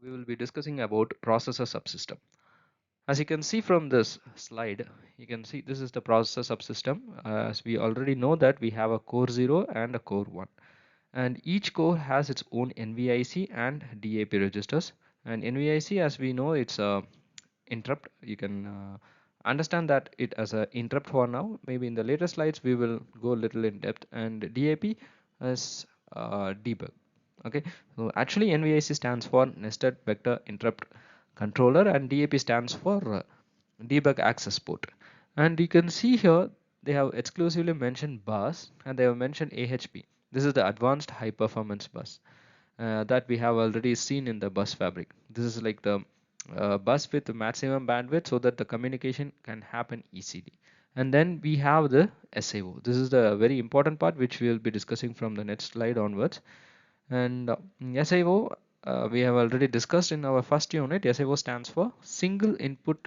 we will be discussing about processor subsystem. As you can see from this slide, you can see this is the processor subsystem. As we already know that we have a core 0 and a core 1, and each core has its own NVIC and DAP registers. And NVIC, as we know, it's a interrupt. You can understand that it as a interrupt for now. Maybe in the later slides we will go a little in depth. And DAP is debug. Okay, so actually NVIC stands for nested vector interrupt controller, and DAP stands for debug access port. And you can see here they have exclusively mentioned bus, and they have mentioned AHP. This is the advanced high performance bus that we have already seen in the bus fabric. This is like the bus with the maximum bandwidth so that the communication can happen easily. And then we have the SIO. This is the very important part which we will be discussing from the next slide onwards. And SIO, we have already discussed in our first unit. SIO stands for single input.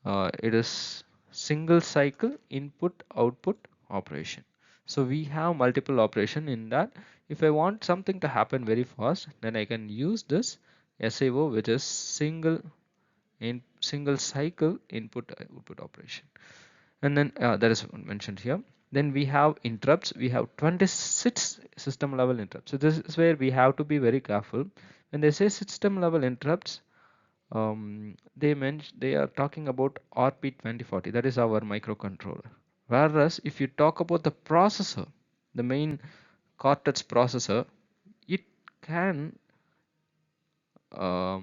It is single cycle input output operation. So we have multiple operation in that. If I want something to happen very fast, then I can use this SIO, which is single cycle input output operation. And then that is mentioned here. Then we have interrupts. We have 26 system level interrupts. So this is where we have to be very careful. When they say system level interrupts, they are talking about RP2040. That is our microcontroller. Whereas if you talk about the processor, the main Cortex processor, it can or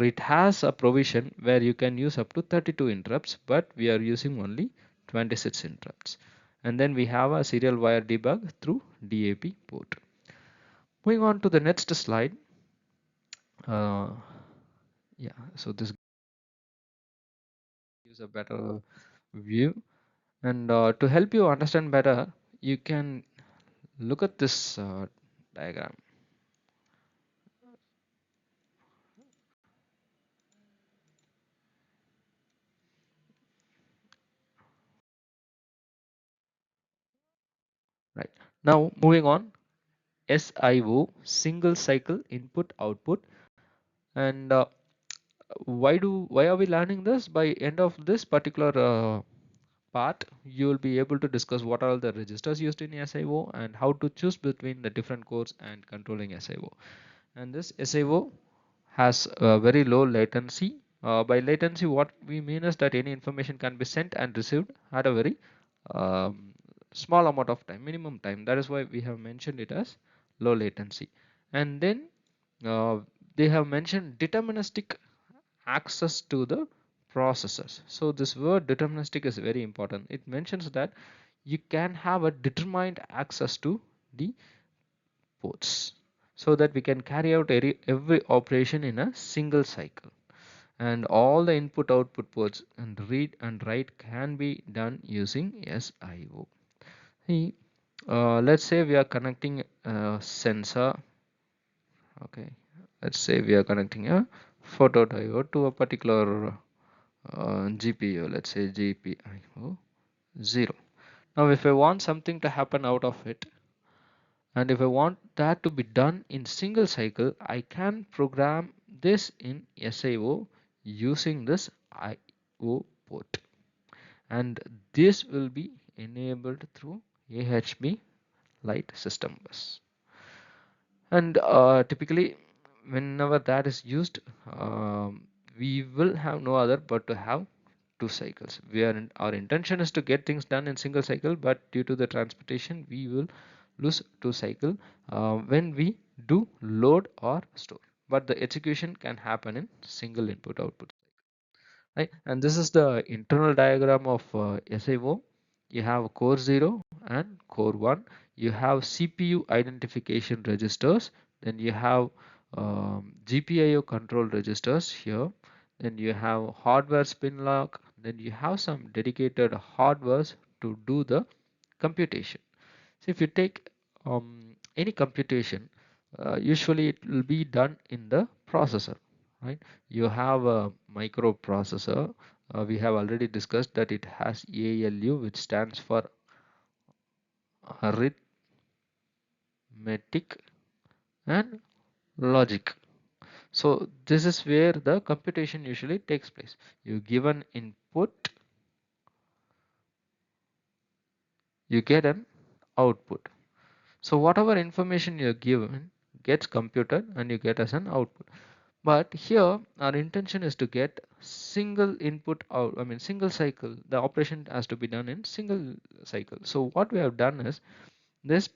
it has a provision where you can use up to 32 interrupts, but we are using only 26 interrupts. And then we have a serial wire debug through DAP port. Moving on to the next slide. Yeah, so this gives a better view. And to help you understand better, you can look at this diagram. Right. Now moving on, SIO, single cycle input output. And why are we learning this? By end of this particular part, you will be able to discuss what are the registers used in SIO and how to choose between the different cores and controlling SIO. And this SIO has a very low latency. By latency, what we mean is that any information can be sent and received at a very um, small amount of time, minimum time. That is why we have mentioned it as low latency. And then uh, they have mentioned deterministic access to the processors. So this word deterministic is very important. It mentions that you can have a determined access to the ports so that we can carry out every operation in a single cycle, and all the input output ports and read and write can be done using SIO. See, let's say we are connecting a sensor. Okay, let's say we are connecting a photodiode to a particular GPIO, let's say GPIO 0. Now if I want something to happen out of it, and if I want that to be done in single cycle, I can program this in SIO using this IO port, and this will be enabled through AHB light system bus. And typically whenever that is used, we will have no other but to have two cycles. Our intention is to get things done in single cycle, but due to the transportation we will lose two cycle when we do load or store, but the execution can happen in single input output, right? And this is the internal diagram of SIO. You have core 0 and core 1. You have CPU identification registers, then you have GPIO control registers here, then you have hardware spin lock, then you have some dedicated hardwares to do the computation. So if you take any computation, usually it will be done in the processor, right? You have a microprocessor. We have already discussed that it has ALU, which stands for arithmetic and logic. So this is where the computation usually takes place. You give an input, you get an output. So whatever information you're given gets computed and you get as an output. But here our intention is to get single input out, I mean single cycle. The operation has to be done in single cycle. So what we have done is this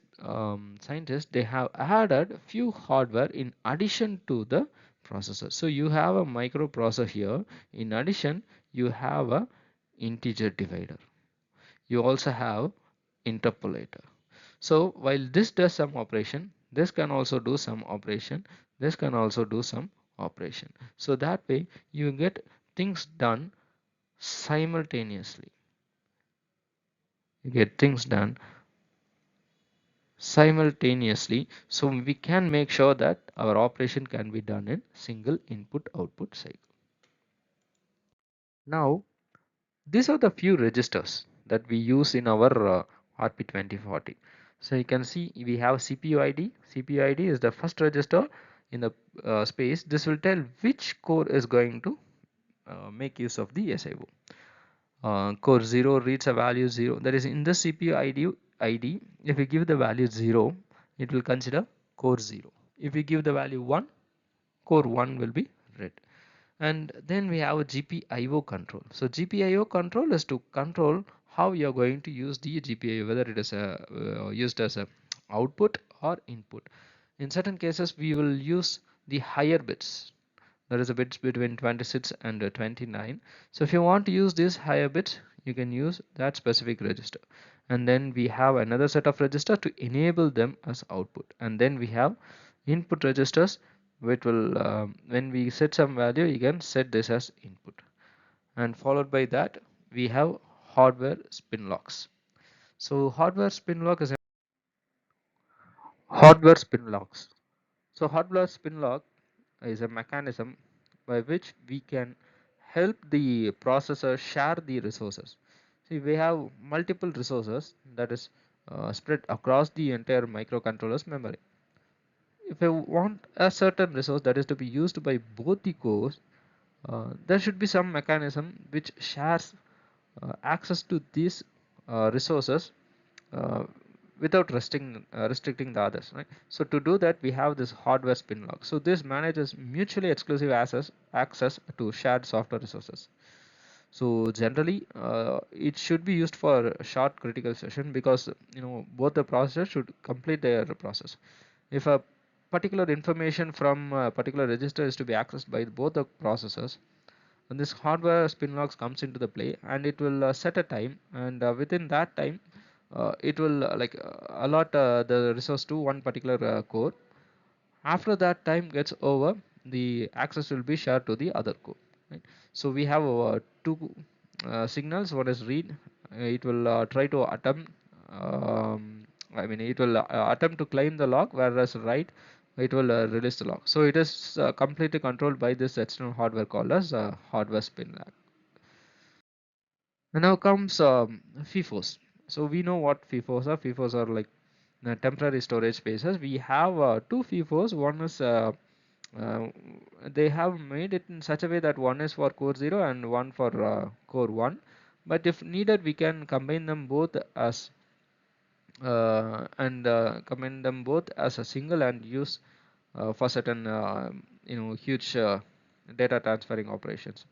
scientists, they have added few hardware in addition to the processor. So you have a microprocessor here. In addition, you have a integer divider. You also have interpolator. So while this does some operation, this can also do some operation, this can also do some operation. So that way you get things done simultaneously. You get things done simultaneously, so we can make sure that our operation can be done in single input output cycle. Now these are the few registers that we use in our RP2040. So you can see we have CPU ID. CPU ID is the first register in the space. This will tell which core is going to make use of the SIO. Core 0 reads a value 0, that is in the CPU ID. If we give the value 0, it will consider core 0. If we give the value 1, core 1 will be read. And then we have a GPIO control. So GPIO control is to control how you are going to use the GPIO, whether it is used as a output or input. In certain cases we will use the higher bits, that is a bits between 26 and 29. So if you want to use these higher bits, you can use that specific register. And then we have another set of registers to enable them as output. And then we have input registers, which will when we set some value, you can set this as input. And followed by that, we have hardware spin locks. So hardware spin locks. So hardware spin lock is a mechanism by which we can help the processor share the resources. See, we have multiple resources that is spread across the entire microcontroller's memory. If I want a certain resource that is to be used by both the cores, there should be some mechanism which shares access to these resources uh, without restricting the others, right? So to do that, we have this hardware spin lock. So this manages mutually exclusive access to shared software resources. So generally it should be used for short critical session, because both the processors should complete their process. If a particular information from a particular register is to be accessed by both the processors, and this hardware spin locks comes into the play, and it will set a time, and within that time it will allot the resource to one particular core. After that time gets over, the access will be shared to the other core, right? So we have two signals. One is read. It will try to attempt it will attempt to claim the lock, whereas write, it will release the lock. So it is completely controlled by this external hardware called as hardware spin lock. And now comes FIFOs. So we know what FIFOs are. FIFOs are like temporary storage spaces. We have two FIFOs. One is uh, they have made it in such a way that one is for core 0 and one for core 1. But if needed, we can combine them both as combine them both as a single and use for certain huge data transferring operations.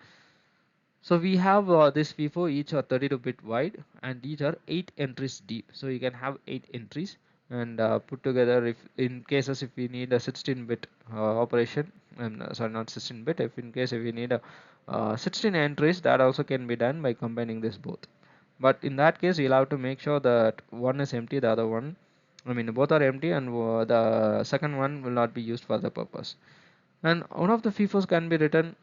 So we have this FIFO, each are 32-bit wide and each are 8 entries deep. So you can have 8 entries and put together if in cases if we need a 16-bit operation, and sorry, not 16-bit, if we need a 16 entries, that also can be done by combining this both. But in that case, you'll have to make sure that one is empty, the other one, both are empty, and the second one will not be used for the purpose. And one of the FIFOs can be written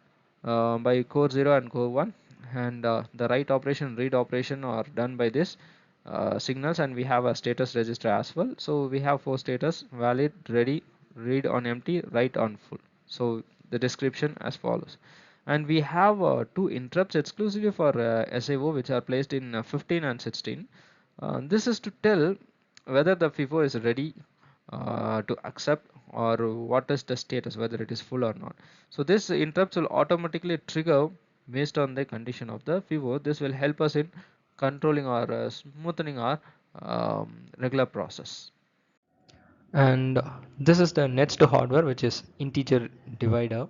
by core 0 and core 1, and the write operation, read operation are done by this signals, and we have a status register as well. So we have 4 status: valid, ready, read on empty, write on full. So the description as follows. And we have 2 interrupts exclusively for SIO, which are placed in 15 and 16. This is to tell whether the FIFO is ready to accept or what is the status, whether it is full or not. So this interrupts will automatically trigger based on the condition of the FIFO. This will help us in controlling or smoothing our regular process. And this is the next hardware, which is integer divider.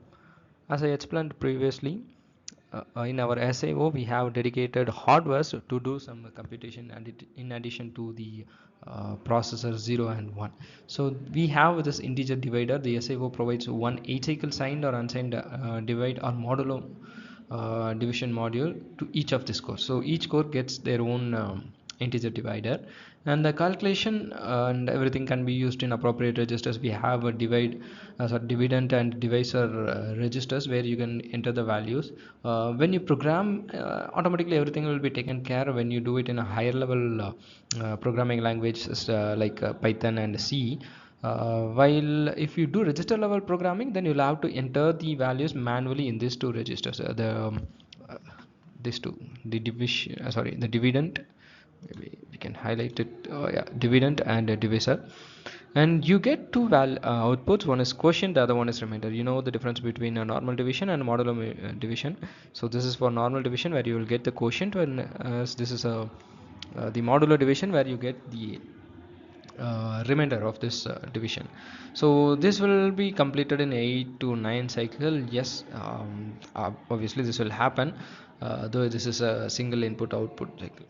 As I explained previously, in our SIO we have dedicated hardwares to do some computation, and in addition to the processor 0 and 1. So we have this integer divider. The SIO provides one acycle signed or unsigned divide or modulo division module to each of this core. So each core gets their own integer divider, and the calculation and everything can be used in appropriate registers. We have a dividend and divisor registers where you can enter the values. When you program, automatically everything will be taken care when you do it in a higher level programming language, like Python and C. While if you do register level programming, then you'll have to enter the values manually in these two registers. Uh, these two, the division, sorry, the dividend. Maybe we can highlight it. Oh, yeah, dividend and divisor. And you get two outputs. One is quotient, the other one is remainder. You know the difference between a normal division and modulo division. So this is for normal division, where you will get the quotient, when this is a the modular division, where you get the remainder of this division. So this will be completed in 8 to 9 cycle. Yes, obviously this will happen, though this is a single input output cycle.